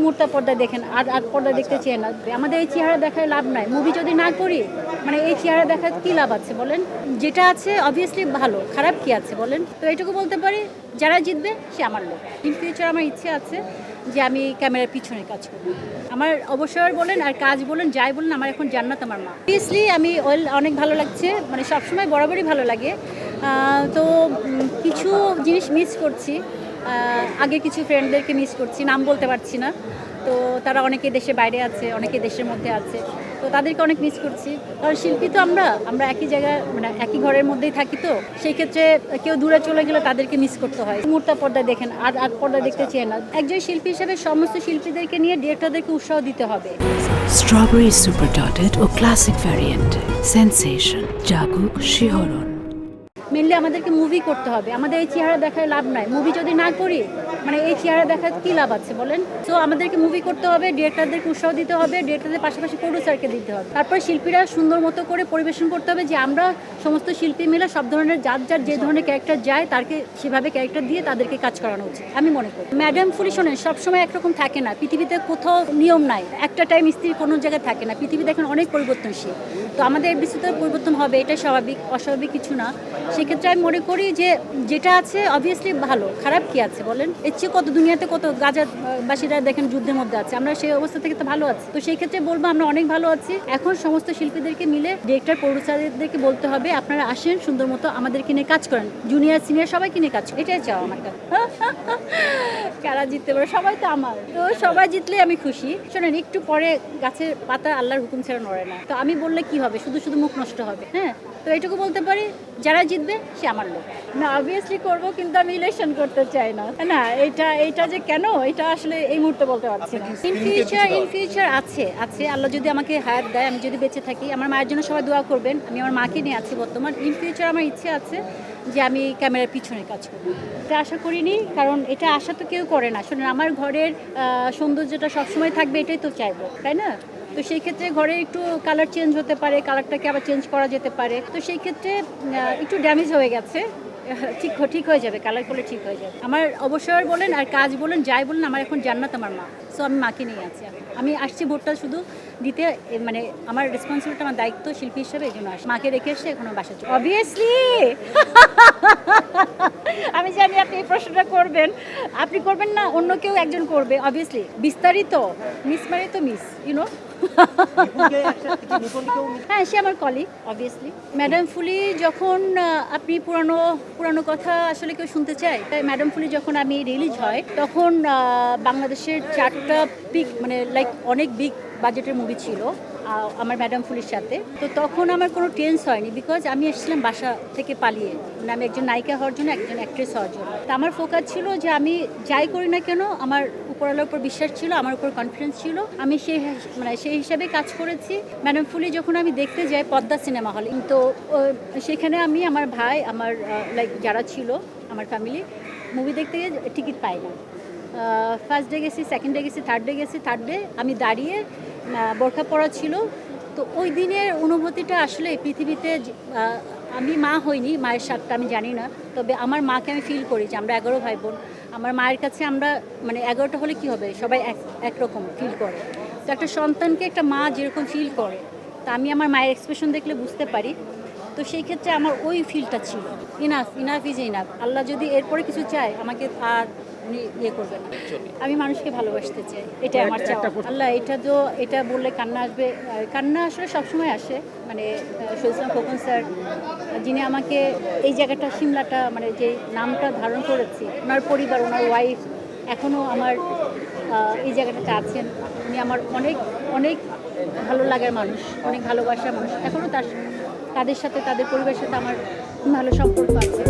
মুহূর্তে পর্দায় দেখেন, আর আর পর্দায় দেখতে চেয়ে না। আমাদের এই চেহারা দেখায় লাভ নাই। মুভি যদি না করি, মানে এই চেহারা দেখার কী লাভ আছে বলেন? যেটা আছে অবভিয়াসলি ভালো, খারাপ কি আছে বলেন? তো এইটুকু বলতে পারি, যারা জিতবে সে আমার লোক। ইন ফিউচার আমার ইচ্ছে আছে যে আমি ক্যামেরার পিছনে কাজ করব। আমার অবসর বলেন আর কাজ বলেন, যাই বলেন, আমার এখন জান্নাত আমার মা। অবভিয়াসলি আমি অনেক ভালো লাগছে, মানে সবসময় বরাবরই ভালো লাগে। তো কিছু জিনিস মিস করছি, আগে কিছু ফ্রেন্ডদেরকে মিস করছি, নাম বলতে পারছি না। তো তারা অনেকে দেশের বাইরে আছে, অনেকে দেশের মধ্যে আছে, তো তাদেরকে অনেক মিস করছি। কারণ শিল্পী তো আমরা একই জায়গায়, মানে একই ঘরের মধ্যেই থাকি, তো সেই ক্ষেত্রে কেউ দূরে চলে গেলে তাদেরকে মিস করতে হয়। মুহূর্তে পর্দায় দেখেন, আর আর পর্দায় দেখতে চেয়ে না। একজন শিল্পী হিসেবে সমস্ত শিল্পীদেরকে নিয়ে ডিরেক্টরদেরকে উৎসাহ দিতে হবে। স্ট্রবেরি সুপার ডটেড ও ক্লাসিক ভ্যারিয়েন্ট সেন্সেশন জাগুক শিহরণ। মেনলি আমাদেরকে মুভি করতে হবে। আমাদের এই চেহারা দেখায় লাভ নাই। মুভি যদি না করি, মানে এই চেহারা দেখার কী লাভ আছে বলেন? সো আমাদেরকে মুভি করতে হবে, ডিরেক্টরদেরকে উৎসাহ দিতে হবে, ডিরেক্টরদের পাশাপাশি প্রডিউসারকে দিতে হবে। তারপর শিল্পীরা সুন্দর মতো করে পরিবেশন করতে হবে, যে আমরা সমস্ত শিল্পী মিলে সব ধরনের যার যে ধরনের ক্যারেক্টার যায় তাকে সেভাবে ক্যারেক্টার দিয়ে তাদেরকে কাজ করানো উচিত, আমি মনে করি। ম্যাডাম ফুলি শোনেন, সবসময় একরকম থাকে না। পৃথিবীতে কোথাও নিয়ম নাই, একটা টাইম স্ত্রী কোনো জায়গায় থাকে না। পৃথিবী দেখেন অনেক পরিবর্তনশীল। তো আমাদের বিস্তৃত পরিবর্তন হবে, এটা স্বাভাবিক, অস্বাভাবিক কিছু না। সেক্ষেত্রে আমি মনে করি যে যেটা আছে অবভিয়াসলি ভালো, খারাপ কি আছে বলেন? এর চেয়ে কত দুনিয়াতে কত গাজাবাসীরা দেখেন যুদ্ধের মধ্যে আছে, আমরা সেই অবস্থা থেকে তো ভালো আছি। তো সেই ক্ষেত্রে বলবো আমরা অনেক ভালো আছি। এখন সমস্ত শিল্পীদেরকে মিলে ডিরেক্টর প্রডিউসারদেরকে বলতে হবে, আপনারা আসেন, সুন্দর মতো আমাদেরকে নিয়ে কাজ করেন, জুনিয়র সিনিয়র সবাইকে নিয়ে কাজ করেন। এটাই চাও আমার কাছে। কারা জিততে পারে? সবাই তো আমার। তো সবাই জিতলে আমি খুশি। শোনেন, একটু পরে গাছের পাতা আল্লাহর হুকুম ছাড়া নড়ে না। তো আমি বললে কি হবে? শুধু শুধু মুখ নষ্ট হবে। হ্যাঁ, তো এইটুকু বলতে পারি, যারা জিতবে সে আমার লোক। না, অবভিয়াসলি করবো, কিন্তু আমি ইলেকশন করতে চাই না। না, এটা যে কেন, এটা আসলে এই মুহূর্তে বলতে পারছি না। ইন ফিউচার আছে আল্লাহ যদি আমাকে হায়াত দেয়, আমি যদি বেঁচে থাকি। আমার মায়ের জন্য সবাই দোয়া করবেন। আমি আমার মাকে নিয়ে আছি বর্তমান। ইন ফিউচার আমার ইচ্ছে আছে যে আমি ক্যামেরার পিছনে কাজ করব। এটা আশা করিনি, কারণ এটা আশা তো কেউ করে না। শোনেন, আমার ঘরের সৌন্দর্যটা সবসময় থাকবে, এটাই তো চাইবো, তাই না? তো সেই ক্ষেত্রে ঘরে একটু কালার চেঞ্জ হতে পারে, কালারটাকে আবার চেঞ্জ করা যেতে পারে। তো সেই ক্ষেত্রে একটু ড্যামেজ হয়ে গেছে, ঠিক হয়ে যাবে, কালার করলে ঠিক হয়ে যাবে। আমার অবসর বলেন আর কাজ বলেন, যাই বলেন, আমার এখন জান্নাত আমার মা। সো আমি মাকে নিয়ে আছি। আমি আসছি ভোটটা শুধু দিতে, মানে আমার রেসপন্সিবিলিটি, আমার দায়িত্ব শিল্পী হিসেবে, এই জন্য আসি। মাকে রেখে এসে এখন বাসা চলে। অবভিয়াসলি আমি জানি আপনি এই প্রশ্নটা করবেন। আপনি করবেন না, অন্য কেউ একজন করবে অবভিয়াসলি। বিস্তারিত মিস ইউনো। হ্যাঁ, সে আমার কলিগ অবভিয়াসলি। ম্যাডাম ফুলি যখন আপনি পুরানো কথা আসলে কেউ শুনতে চায়, তাই ম্যাডাম ফুলি যখন আমি রিলিজ হয়, তখন বাংলাদেশের 4টা বিগ, মানে লাইক অনেক বিগ বাজেটের মুভি ছিল আমার ম্যাডাম ফুলির সাথে। তো তখন আমার কোনো টেন্স হয়নি, বিকজ আমি এসেছিলাম বাসা থেকে পালিয়ে, মানে আমি একজন নায়িকা হওয়ার জন্য, একজন অ্যাক্ট্রেস হওয়ার জন্য। তো আমার ফোকাস ছিল যে আমি যাই করি না কেন, আমার উপরওয়ালার উপর বিশ্বাস ছিল, আমার উপর কনফিডেন্স ছিল, আমি সেই হিসাবে কাজ করেছি। ম্যাডাম ফুলি যখন আমি দেখতে যাই পদ্মা সিনেমা হলে, তো সেখানে আমি, আমার ভাই, আমার লাইক যারা ছিল আমার ফ্যামিলি, মুভি দেখতে গিয়ে টিকিট পাই না। ফার্স্ট ডে গেছি, সেকেন্ড ডে গেছি, থার্ড ডে আমি দাঁড়িয়ে, বোরখা পরা ছিল। তো ওই দিনের অনুভূতিটা আসলে পৃথিবীতে, আমি মা হইনি, মায়ের স্বাদটা আমি জানি না, তবে আমার মাকে আমি ফিল করি যে আমরা 11 ভাই বোন। আমার মায়ের কাছে আমরা, মানে 11টা হলে কি হবে, সবাই একরকম ফিল করে। তো একটা সন্তানকে একটা মা যেরকম ফিল করে, তা আমি আমার মায়ের এক্সপ্রেশন দেখলে বুঝতে পারি। তো সেই ক্ষেত্রে আমার ওই ফিলটা ছিল। Enough is enough. আল্লাহ যদি এরপরে কিছু চায়, আমাকে আর উনি ইয়ে করবেন না। আমি মানুষকে ভালোবাসতে চাই, এটাই আমার চাওয়া। আল্লাহ, এটা বললে কান্না আসবে। কান্না আসলে সবসময় আসে, মানে শহীদ খোকন স্যার, যিনি আমাকে এই জায়গাটা, সিমলাটা, মানে যে নামটা ধারণ করেছি, ওনার পরিবার, ওনার ওয়াইফ এখনও আমার এই জায়গাটাতে আছেন। উনি আমার অনেক অনেক ভালো লাগার মানুষ, অনেক ভালোবাসার মানুষ। এখনও তাদের সাথে, তাদের পরিবারের সাথে আমার ভালো সম্পর্ক আছে।